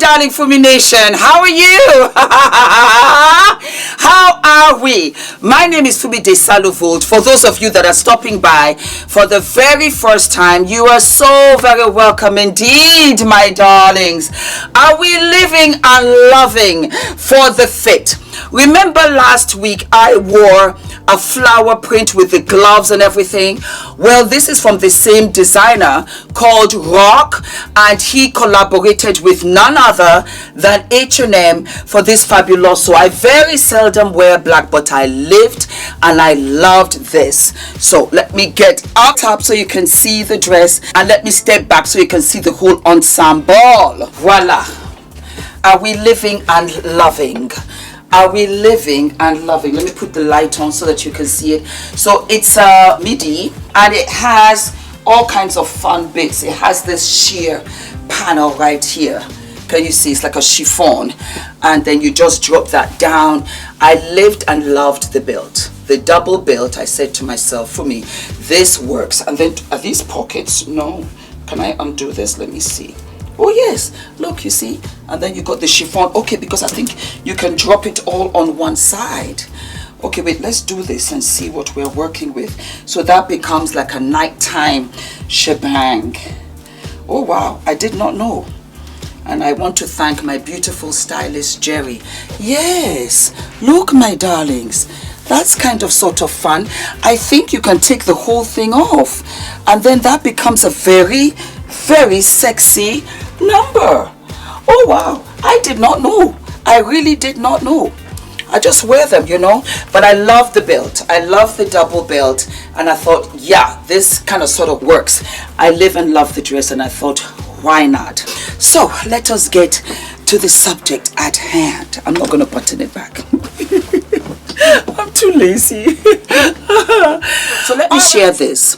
darling FUMINATION, how are you? How are we? My name is Fumi Desalu-Vold. For those of you that are stopping by for the very first time, you are so very welcome indeed, my darlings. Are we living and loving for the fit? Remember last week I wore a flower print with the gloves and everything? Well, this is from the same designer called Rock, and he collaborated with none other than H&M for this fabulous. So I very seldom wear black, but I lived and I loved this. So let me get up top so you can see the dress, and let me step back so you can see the whole ensemble. Voila. Are we living and loving? Are we living and loving? Let me put the light on so that you can see it. So it's a midi, and it has all kinds of fun bits. It has this sheer panel right here. Can you see? It's like a chiffon, and then you just drop that down. I lived and loved the belt. The double belt, I said to myself, for me, this works. And then, are these pockets? No. Can I undo this? Let me see. Oh yes, look, you see, and then you got the chiffon. Okay, because I think you can drop it all on one side. Okay, wait, let's do this and see what we're working with. So that becomes like a nighttime shebang. Oh wow, I did not know. And I want to thank my beautiful stylist Jerry. Yes, look, my darlings, that's kind of sort of fun. I think you can take the whole thing off, and then that becomes a very sexy number. Oh wow, I did not know. I really did not know. I just wear them, you know. But I love the belt. I love the double belt, and I thought, yeah, this kind of sort of works. I live and love the dress, and I thought, why not? So let us get to the subject at hand. I'm not going to button it back. I'm too lazy. So let me share this.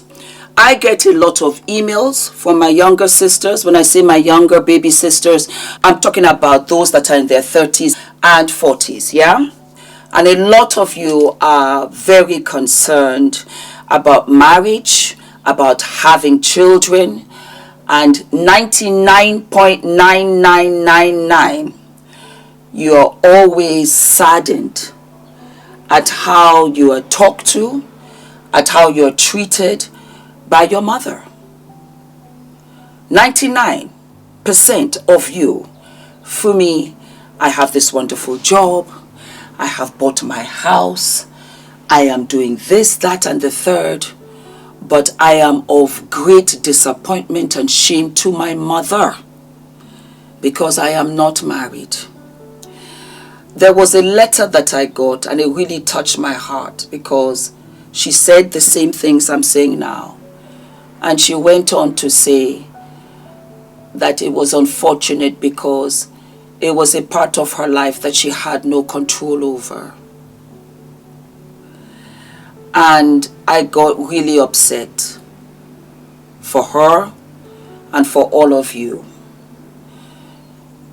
I get a lot of emails from my younger sisters. When I say my younger baby sisters, I'm talking about those that are in their 30s and 40s, yeah? And a lot of you are very concerned about marriage, about having children, and 99.9999, you're always saddened at how you are talked to, at how you're treated by your mother. 99% of you. For me, I have this wonderful job. I have bought my house. I am doing this, that, and the third. But I am of great disappointment and shame to my mother because I am not married. There was a letter that I got, and it really touched my heart because she said the same things I'm saying now. And she went on to say that it was unfortunate because it was a part of her life that she had no control over. And I got really upset for her and for all of you.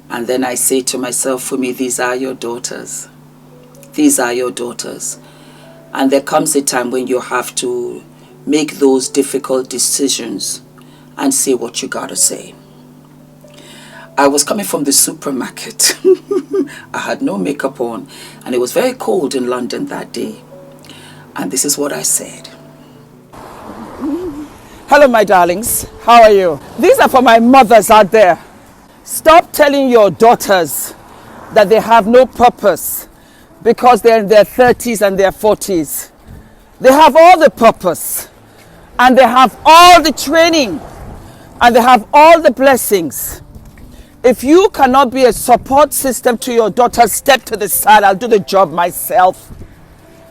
And then I say to myself, for me, these are your daughters. These are your daughters. And there comes a time when you have to make those difficult decisions and say what you gotta say. I was coming from the supermarket. I had no makeup on, and it was very cold in London that day. And this is what I said. Hello, my darlings. How are you? These are for my mothers out there. Stop telling your daughters that they have no purpose because they're in their 30s and their 40s. They have all the purpose, and they have all the training, and they have all the blessings. If you cannot be a support system to your daughters, step to the side. I'll do the job myself.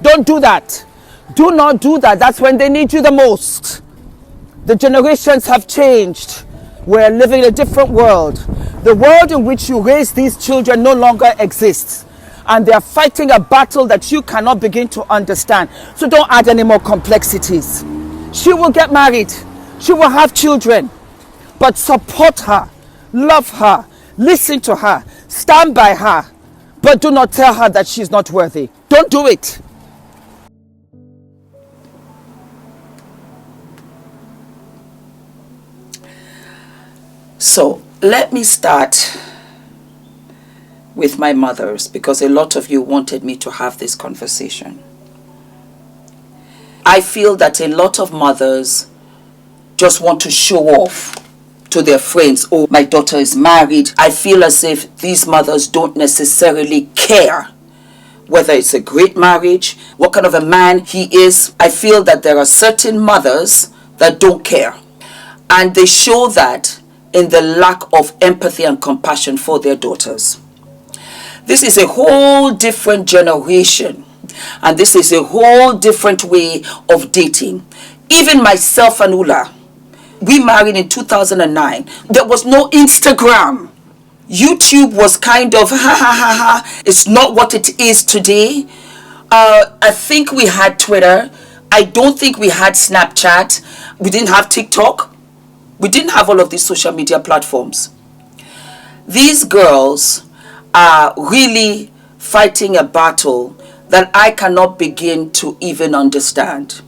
Don't do that. Do not do that. That's when they need you the most. The generations have changed. We're living in a different world. The world in which you raise these children no longer exists. And they're fighting a battle that you cannot begin to understand. So don't add any more complexities. She will get married. She will have children. But support her. Love her. Listen to her. Stand by her. But do not tell her that she's not worthy. Don't do it. So let me start with my mothers, because a lot of you wanted me to have this conversation. I feel that a lot of mothers just want to show off to their friends, oh, my daughter is married. I feel as if these mothers don't necessarily care whether it's a great marriage, what kind of a man he is. I feel that there are certain mothers that don't care, and they show that in the lack of empathy and compassion for their daughters. This is a whole different generation, and this is a whole different way of dating. Even myself and Ula, we married in 2009. There was no Instagram. YouTube was kind of it's not what it is today. I think we had Twitter. I don't think we had Snapchat. We didn't have TikTok. We didn't have all of these social media platforms. These girls are really fighting a battle that I cannot begin to even understand.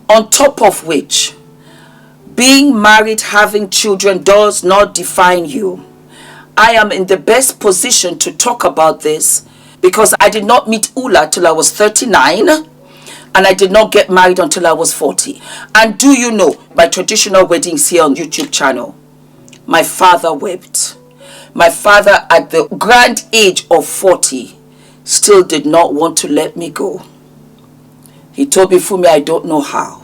On top of which, being married, having children does not define you. I am in the best position to talk about this because I did not meet Ula till I was 39, and I did not get married until I was 40. And do you know, my traditional weddings here on YouTube channel, my father wept. My father at the grand age of 40 still did not want to let me go. He told me, Fumi, I don't know how.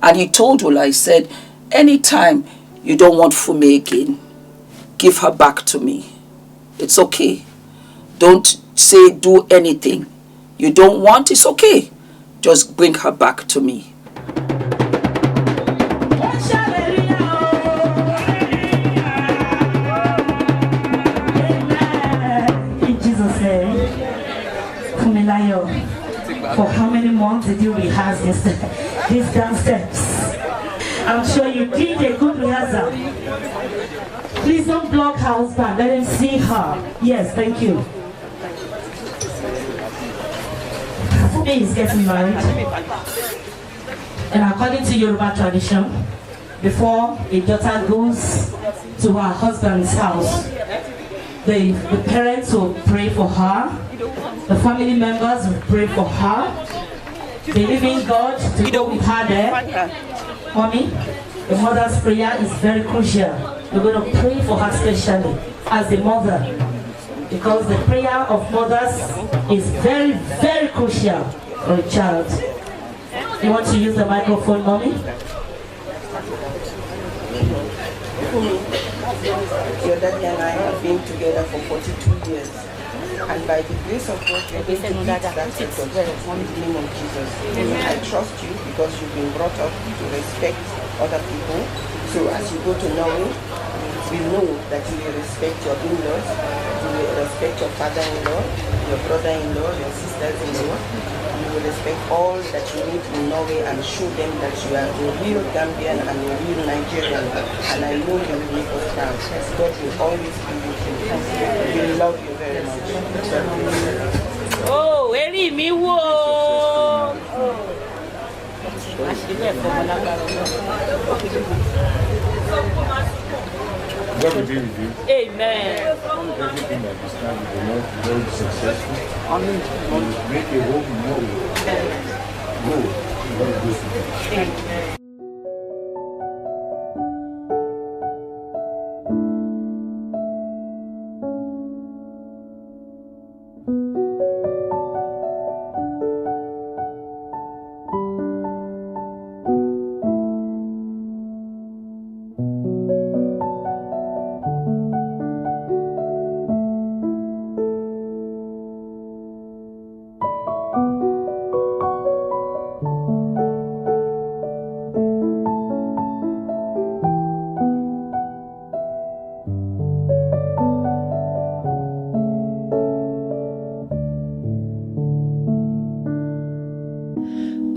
And he told Ula, he said, anytime you don't want Fumi again, give her back to me. It's okay. Don't say do anything you don't want. It's okay. Just bring her back to me. In Jesus' name, Fuminayo. For how many months did you rehearse these dance steps? I'm sure you did a good rehearsal. Please don't block her husband. Let him see her. Yes, thank you. Fumi is getting married. And according to Yoruba tradition, before a daughter goes to her husband's house, the parents will pray for her. The family members will pray for her. Believing God to go with her there. Mommy, the mother's prayer is very crucial. We're going to pray for her specially as a mother, because the prayer of mothers is very, very crucial for a child. You want to use the microphone, Mommy? Your daddy and I have been together for 42 years. And by the grace of God, you're going to lead that sector in the name of Jesus. I trust you because you've been brought up to respect other people. So as you go to Norway, we know that you will respect your in-laws, you will respect your father-in-law, your brother-in-law, your sisters-in-law. You will respect all that you need in Norway and show them that you are a real Gambian and a real Nigerian. And I know you will make us proud. God will always be with you. We love you very much. Oh, Eri mi wo. God will be with you. Amen. Everything that you start with the Lord will be successful. You will make a home in Norway. Go. God bless you. Amen.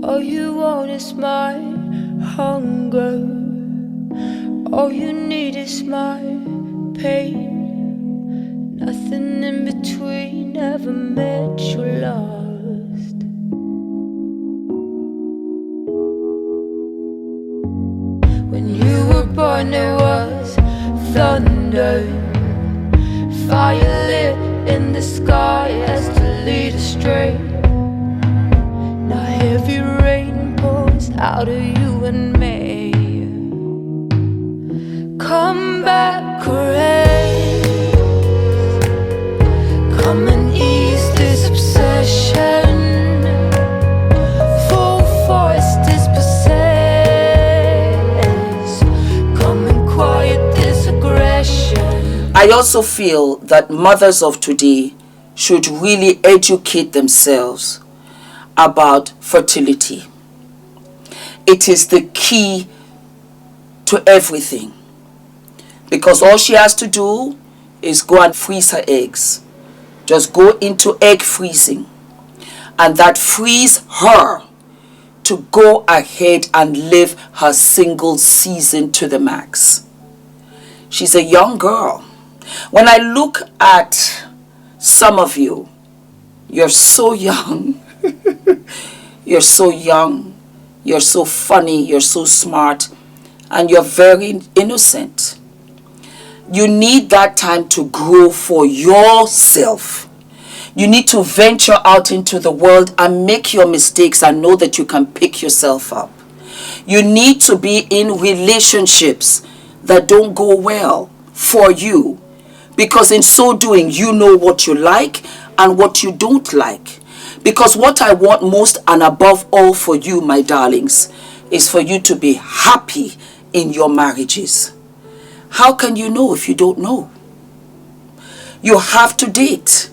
All you want is my hunger. All you need is my pain. Nothing in between ever met you lost. When you were born there was thunder, fire lit in the sky as to lead astray. Now heavy rain pours out of you and me. Come back, rain. Come and ease this obsession. Full force dispossess. Come and quiet this aggression. I also feel that mothers of today should really educate themselves about fertility. It is the key to everything, because all she has to do is go and freeze her eggs. Just go into egg freezing, and that frees her to go ahead and live her single season to the max. She's a young girl. When I look at some of you, you're so young. You're so young. You're so funny. You're so smart. And you're very innocent. You need that time to grow for yourself. You need to venture out into the world and make your mistakes and know that you can pick yourself up. You need to be in relationships that don't go well for you, because in so doing you know what you like and what you don't like. Because what I want most and above all for you, my darlings, is for you to be happy in your marriages. How can you know if you don't know? You have to date.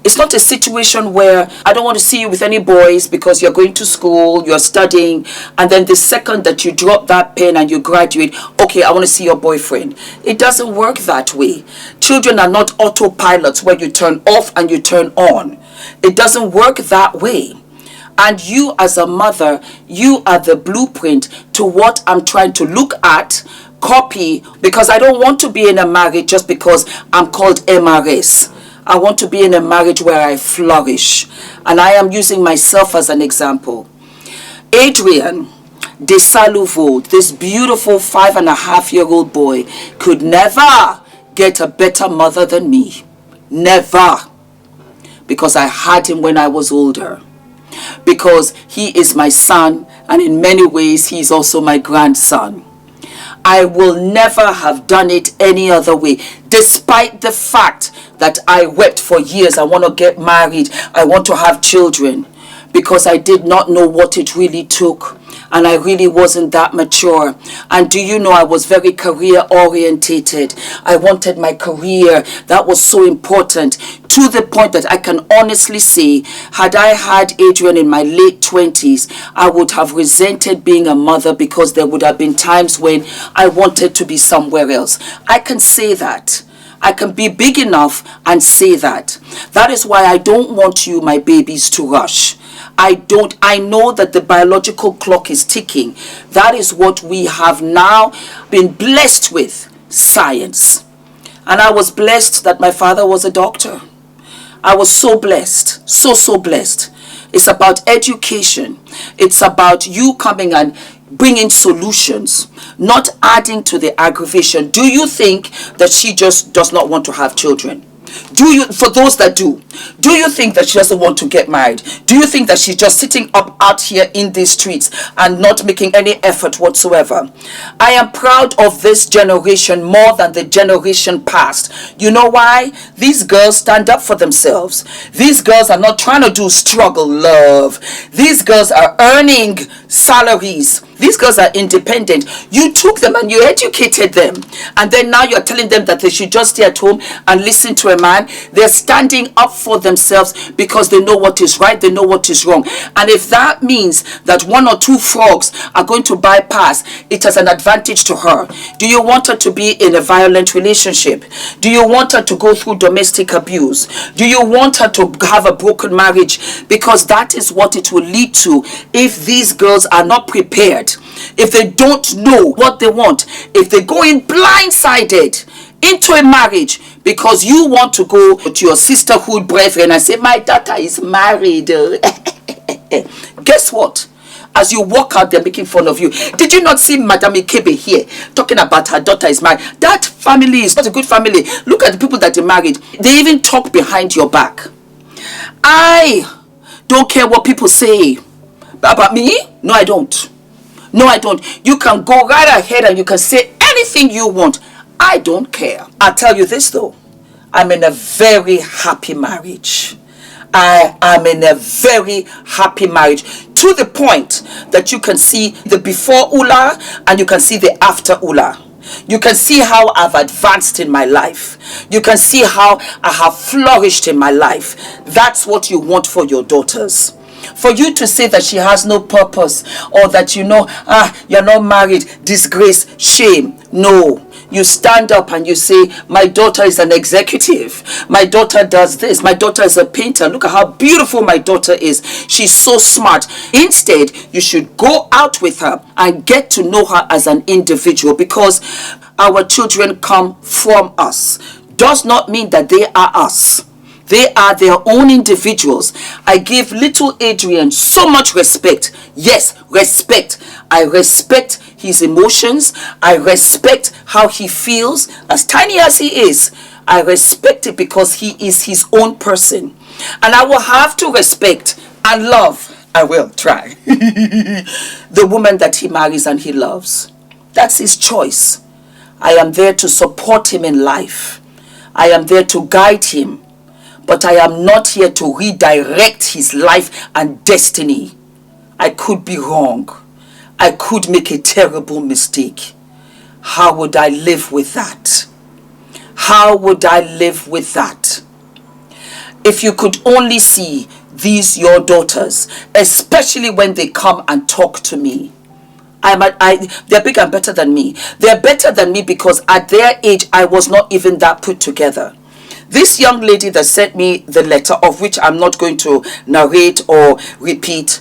It's not a situation where I don't want to see you with any boys because you're going to school, you're studying, and then the second that you drop that pen and you graduate, okay, I want to see your boyfriend. It doesn't work that way. Children are not autopilots where you turn off and you turn on. It doesn't work that way. And you as a mother, you are the blueprint to what I'm trying to look at, copy, because I don't want to be in a marriage just because I'm called MRS. I want to be in a marriage where I flourish. And I am using myself as an example. Adrian, Desalu-Vold, this beautiful 5.5-year-old boy, could never get a better mother than me. Never. Because I had him when I was older. Because he is my son, and in many ways he is also my grandson. I will never have done it any other way, despite the fact that I wept for years. I want to get married. I want to have children, because I did not know what it really took. And I really wasn't that mature. And do you know, I was very career orientated. I wanted my career. That was so important, to the point that I can honestly say, had I had Adrian in my late 20s, I would have resented being a mother, because there would have been times when I wanted to be somewhere else. I can say that. I can be big enough and say that. That is why I don't want you, my babies, to rush. I know that the biological clock is ticking. That is what we have now been blessed with, science. And I was blessed that my father was a doctor. I was so blessed, so blessed. It's about education. It's about you coming and bringing solutions, not adding to the aggravation. Do you think that she just does not want to have children? For those that do you think that she doesn't want to get married? Do you think that she's just sitting up out here in these streets and not making any effort whatsoever? I am proud of this generation more than the generation past. You know why? These girls stand up for themselves. These girls are not trying to do struggle love. These girls are earning salaries. These girls are independent. You took them and you educated them. And then now you're telling them that they should just stay at home and listen to a man. They're standing up for themselves because they know what is right. They know what is wrong. And if that means that 1 or 2 frogs are going to bypass, it has an advantage to her. Do you want her to be in a violent relationship? Do you want her to go through domestic abuse? Do you want her to have a broken marriage? Because that is what it will lead to if these girls are not prepared. If they don't know what they want, if they go in blindsided into a marriage because you want to go to your sisterhood brethren and say, my daughter is married. Guess what? As you walk out, they're making fun of you. Did you not see Madame Ikebe here talking about her daughter is married? That family is not a good family. Look at the people that they married. They even talk behind your back. I don't care what people say about me. No, I don't. No, I don't. You can go right ahead and you can say anything you want. I don't care. I'll tell you this though. I'm in a very happy marriage. I am in a very happy marriage, to the point that you can see the before Ula and you can see the after Ula. You can see how I've advanced in my life. You can see how I have flourished in my life. That's what you want for your daughters. For you to say that she has no purpose, or that you're not married, disgrace, shame. No. You stand up and you say, my daughter is an executive. My daughter does this. My daughter is a painter. Look at how beautiful my daughter is. She's so smart. Instead, you should go out with her and get to know her as an individual, because our children come from us. Does not mean that they are us. They are their own individuals. I give little Adrian so much respect. Yes, respect. I respect his emotions. I respect how he feels. As tiny as he is, I respect it because he is his own person. And I will have to respect and love. I will try. The woman that he marries and he loves. That's his choice. I am there to support him in life. I am there to guide him. But I am not here to redirect his life and destiny. I could be wrong. I could make a terrible mistake. How would I live with that? How would I live with that? If you could only see these your daughters, especially when they come and talk to me. They're big and better than me. They're better than me because at their age, I was not even that put together. This young lady that sent me the letter, of which I'm not going to narrate or repeat,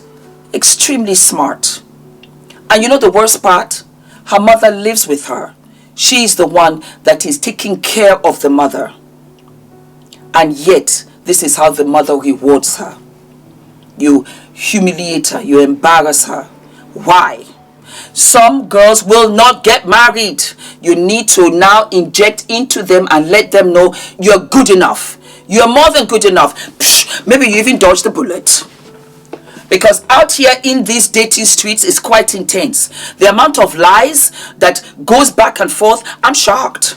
extremely smart. And you know the worst part? Her mother lives with her. She's the one that is taking care of the mother. And yet, this is how the mother rewards her. You humiliate her. You embarrass her. Why? Some girls will not get married. You need to now inject into them and let them know you're good enough. You're more than good enough. Psh, maybe you even dodged the bullet. Because out here in these dating streets is quite intense. The amount of lies that goes back and forth, I'm shocked.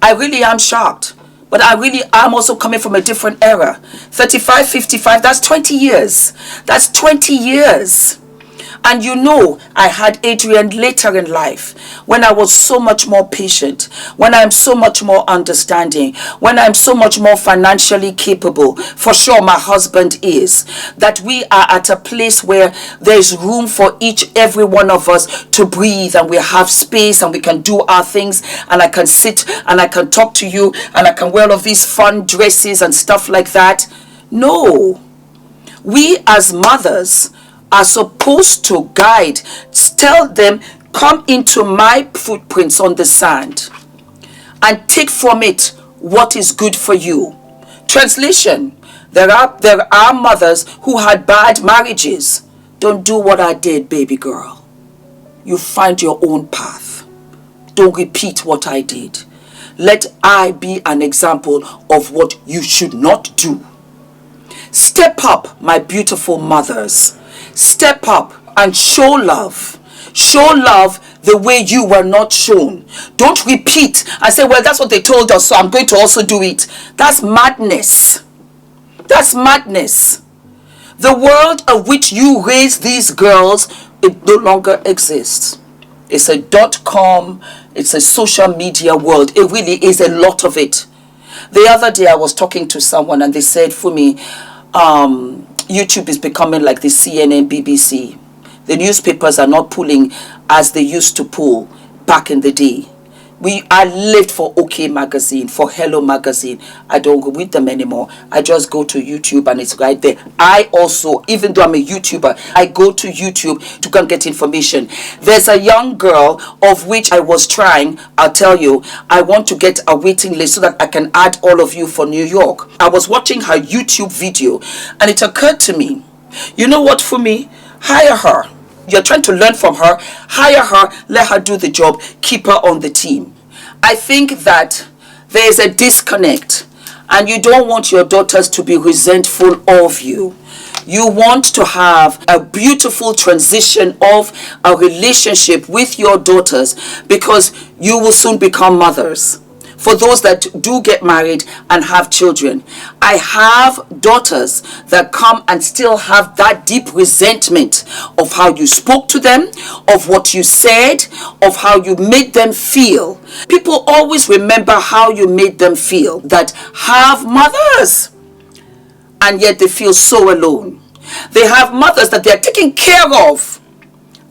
I really am shocked. But I really am also coming from a different era. 35, 55, that's 20 years. That's 20 years. And you know, I had Adrian later in life, when I was so much more patient, when I'm so much more understanding, when I'm so much more financially capable. For sure, my husband is. That we are at a place where there's room for every one of us to breathe, and we have space and we can do our things, and I can sit and I can talk to you and I can wear all of these fun dresses and stuff like that. No. We as mothers are supposed to guide, tell them, come into my footprints on the sand and take from it what is good for you. Translation: there are mothers who had bad marriages. Don't do what I did, baby girl. You find your own path. Don't repeat what I did. Let I be an example of what you should not do. Step up, my beautiful mothers. Step up and show love. Show love the way you were not shown. Don't repeat and say, well, that's what they told us, so I'm going to also do it. That's madness. That's madness. The world of which you raise these girls, it no longer exists. It's a .com, it's a social media world. It really is a lot of it. The other day I was talking to someone and they said, Fumi, YouTube is becoming like the CNN, BBC. The newspapers are not pulling as they used to pull back in the day. I lived for OK Magazine, for Hello Magazine. I don't go with them anymore. I just go to YouTube and it's right there. I also, even though I'm a YouTuber, I go to YouTube to go and get information. There's a young girl of which I was trying, I'll tell you, I want to get a waiting list so that I can add all of you for New York. I was watching her YouTube video and it occurred to me, you know what, Fumi? Hire her. You're trying to learn from her, hire her, let her do the job, keep her on the team. I think that there is a disconnect, and you don't want your daughters to be resentful of you. You want to have a beautiful transition of a relationship with your daughters, because you will soon become mothers. For those that do get married and have children, I have daughters that come and still have that deep resentment of how you spoke to them, of what you said, of how you made them feel. People always remember how you made them feel that have mothers, and yet they feel so alone. They have mothers that they are taking care of,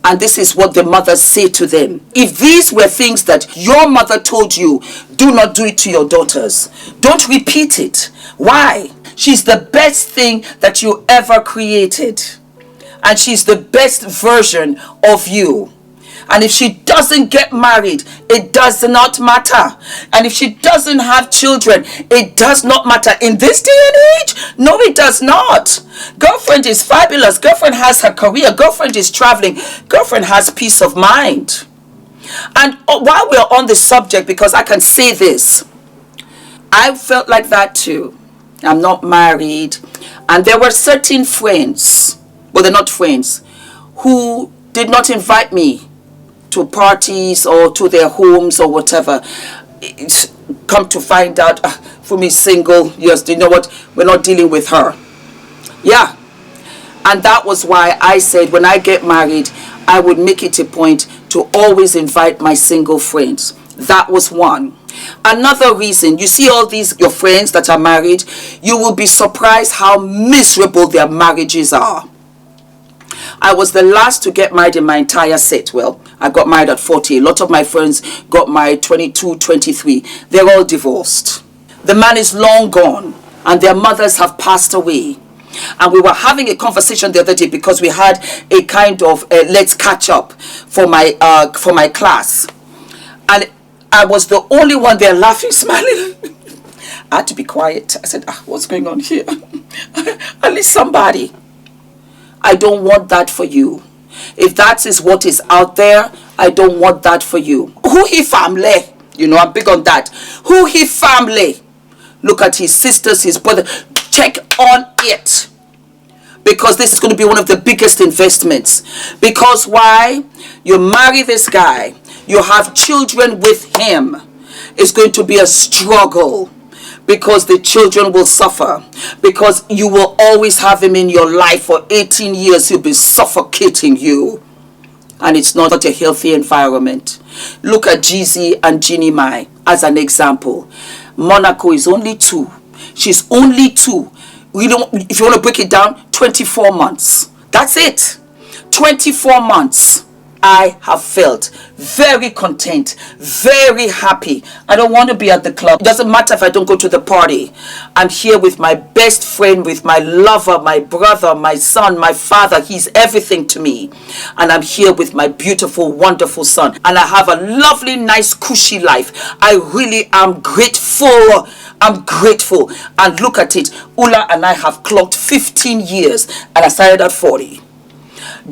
and this is what the mothers say to them. If these were things that your mother told you, do not do it to your daughters. Don't repeat it. Why? She's the best thing that you ever created, and she's the best version of you. And if she doesn't get married, it does not matter. And if she doesn't have children, it does not matter. In this day and age, no, it does not. Girlfriend is fabulous. Girlfriend has her career. Girlfriend is traveling. Girlfriend has peace of mind. And while we're on the subject, because I can say this, I felt like that too. I'm not married. And there were certain friends, well, they're not friends, who did not invite me to parties or to their homes or whatever. It's come to find out, Fumi single, yes, you know what, we're not dealing with her. Yeah. And that was why I said when I get married, I would make it a point to always invite my single friends. That was one. Another reason, you see all these, your friends that are married, you will be surprised how miserable their marriages are. I was the last to get married in my entire set. Well, I got married at 40. A lot of my friends got married 22, 23. They're all divorced. The man is long gone, and their mothers have passed away. And we were having a conversation the other day because we had a kind of let's catch up for my class. And I was the only one there laughing, smiling. I had to be quiet. I said, what's going on here? At least somebody. I don't want that for you. If that is what is out there, I don't want that for you. Who he family? You know, I'm big on that. Who he family? Look at his sisters, his brother. Check on it. Because this is going to be one of the biggest investments. Because why? You marry this guy. You have children with him. It's going to be a struggle. Because the children will suffer. Because you will always have him in your life for 18 years. He'll be suffocating you. And it's not a healthy environment. Look at Gizzy and Ginny Mai as an example. Monaco is only 2. She's only 2. If you want to break it down, 24 months. That's it. 24 months. I have felt very content, very happy. I don't want to be at the club. It doesn't matter if I don't go to the party. I'm here with my best friend, with my lover, my brother, my son, my father. He's everything to me. And I'm here with my beautiful, wonderful son. And I have a lovely, nice, cushy life. I really am grateful. I'm grateful. And look at it. Ula and I have clocked 15 years. And I started at 40.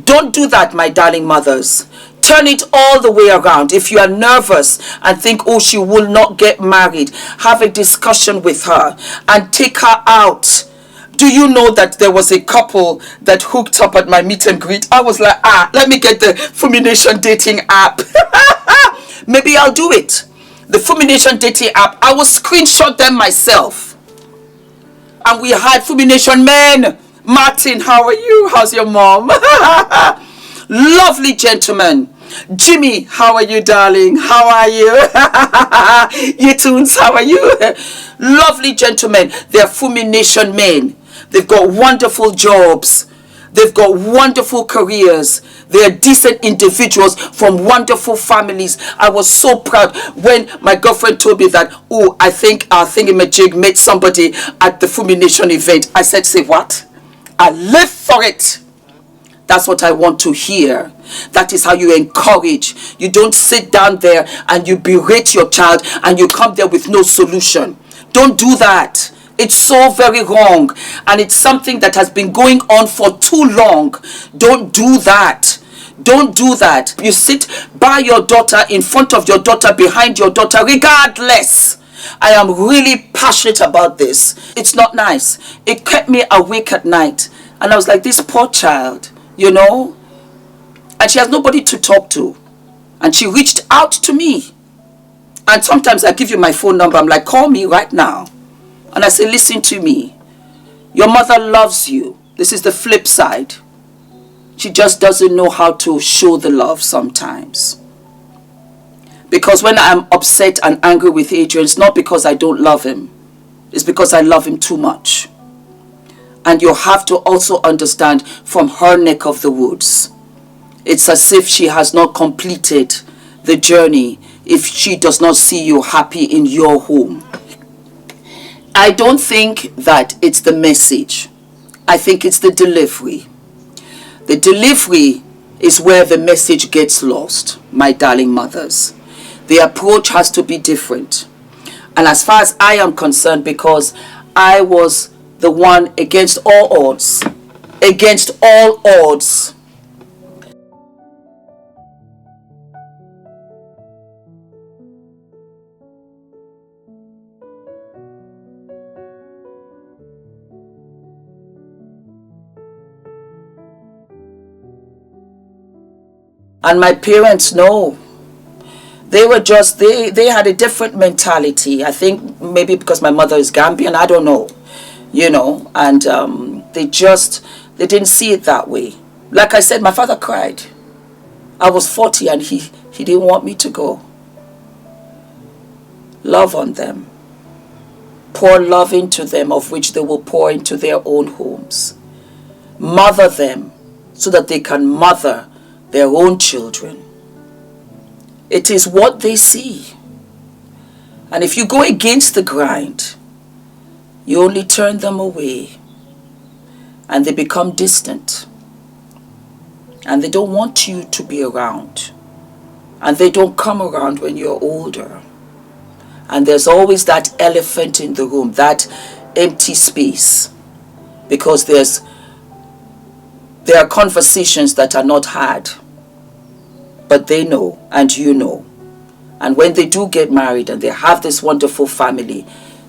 Don't do that, my darling mothers. Turn it all the way around. If you are nervous and think, oh, she will not get married, have a discussion with her and take her out. Do you know that there was a couple that hooked up at my meet and greet? I was like, let me get the FUMINATION dating app. Maybe I'll do it. The FUMINATION dating app. I will screenshot them myself. And we had FUMINATION men. Martin, how are you? How's your mom? Lovely gentleman. Jimmy, how are you, darling? How are you? Yetunes, how are you? Lovely gentlemen. They're FUMINATION men. They've got wonderful jobs. They've got wonderful careers. They are decent individuals from wonderful families. I was so proud when my girlfriend told me that, oh, I think our thingamajig met somebody at the FUMINATION event. I said, say what? I live for it. That's what I want to hear. That is how you encourage. You don't sit down there and you berate your child and you come there with no solution. Don't do that. It's so very wrong. And it's something that has been going on for too long. Don't do that. Don't do that. You sit by your daughter, in front of your daughter, behind your daughter, regardless. I am really passionate about this. It's not nice. It kept me awake at night. And I was like, this poor child, you know. And she has nobody to talk to. And she reached out to me. And sometimes I give you my phone number. I'm like, call me right now. And I say, listen to me. Your mother loves you. This is the flip side. She just doesn't know how to show the love sometimes. Because when I'm upset and angry with Adrian, it's not because I don't love him. It's because I love him too much. And you have to also understand from her neck of the woods. It's as if she has not completed the journey if she does not see you happy in your home. I don't think that it's the message. I think it's the delivery. The delivery is where the message gets lost, my darling mothers. The approach has to be different. And as far as I am concerned, because I was the one against all odds, and my parents know. They were just, they had a different mentality. I think maybe because my mother is Gambian, I don't know, you know, and they didn't see it that way. Like I said, my father cried. I was 40 and he didn't want me to go. Love on them. Pour love into them, of which they will pour into their own homes. Mother them so that they can mother their own children. It is what they see. And if you go against the grind, you only turn them away. And they become distant. And they don't want you to be around. And they don't come around when you're older. And there's always that elephant in the room, that empty space. Because there are conversations that are not had. But they know, and you know. And when they do get married and they have this wonderful family,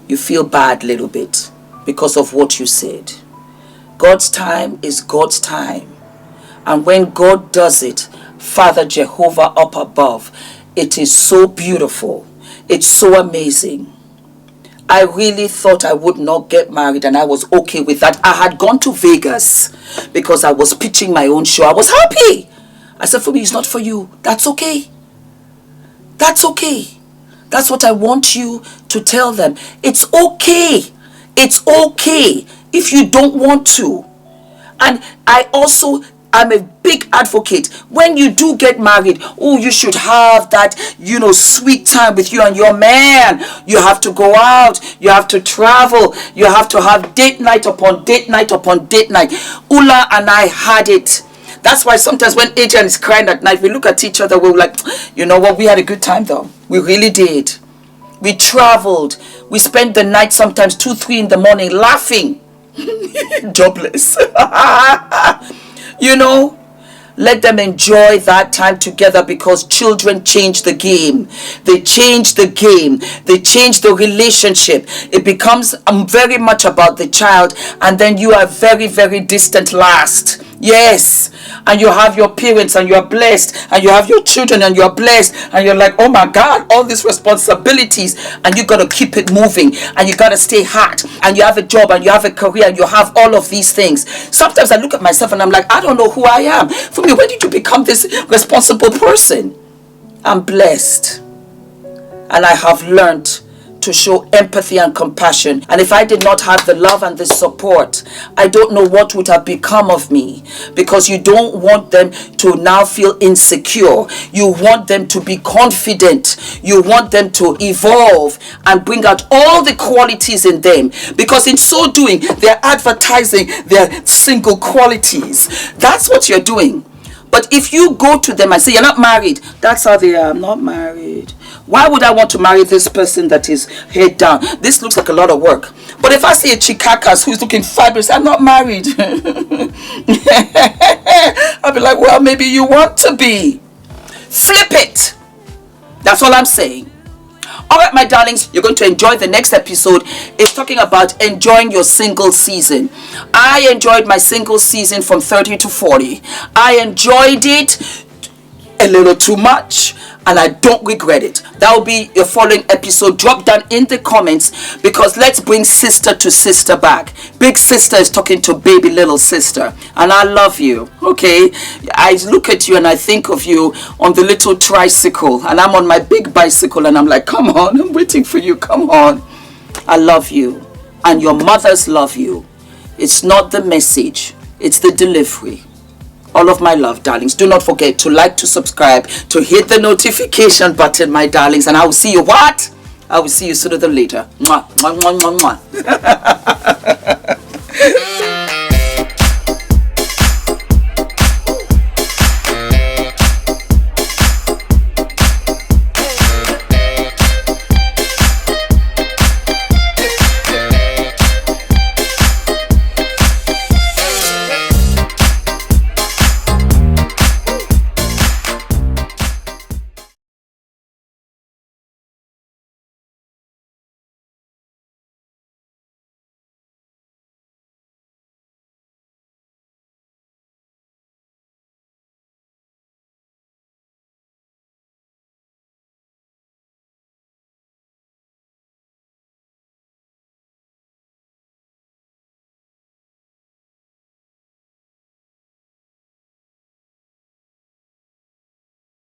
you feel bad a little bit because of what you said. God's time is God's time. And when God does it, Father Jehovah up above, it is so beautiful. It's so amazing. I really thought I would not get married, and I was okay with that. I had gone to Vegas because I was pitching my own show. I was happy. I said, Fumi, it's not for you. That's okay. That's okay. That's what I want you to tell them. It's okay. It's okay if you don't want to. And I'm a big advocate. When you do get married, oh, you should have that, sweet time with you and your man. You have to go out. You have to travel. You have to have date night upon date night upon date night. Ula and I had it. That's why sometimes when Adrian is crying at night, we look at each other, we're like, you know what, we had a good time though. We really did. We traveled. We spent the night sometimes 2, 3 in the morning laughing. Jobless. Let them enjoy that time together, because children change the game. They change the game. They change the relationship. It becomes very much about the child, and then you are very, very distant last. Yes. And you have your parents and you are blessed, and you have your children and you are blessed, and you're like, oh my God, all these responsibilities, and you got to keep it moving, and you got to stay hot, and you have a job and you have a career and you have all of these things. Sometimes I look at myself and I'm like, I don't know who I am. Fumi, when did you become this responsible person? I'm blessed, and I have learned to show empathy and compassion. And if I did not have the love and the support, I don't know what would have become of me, because you don't want them to now feel insecure. You want them to be confident. You want them to evolve and bring out all the qualities in them, because in so doing, they're advertising their single qualities. That's what you're doing. But if you go to them and say, you're not married, that's how they are. I'm not married. Why would I want to marry this person that is head down? This looks like a lot of work. But if I see a chikakas who's looking fabulous, I'm not married. I'll be like, well, maybe you want to be. Flip it. That's all I'm saying. All right, my darlings, you're going to enjoy the next episode. It's talking about enjoying your single season. I enjoyed my single season from 30 to 40. I enjoyed it a little too much, and I don't regret it. That will be your following episode. Drop down in the comments, because let's bring sister to sister back. Big sister is talking to baby little sister, and I love you. Okay, I look at you and I think of you on the little tricycle, and I'm on my big bicycle, and I'm like, come on, I'm waiting for you, come on. I love you, and your mothers love you. It's not the message, it's the delivery. All of my love, darlings. Do not forget to like, to subscribe, to hit the notification button, my darlings. And I will see you what? I will see you sooner than later. Mwah, mwah, mwah, mwah, mwah.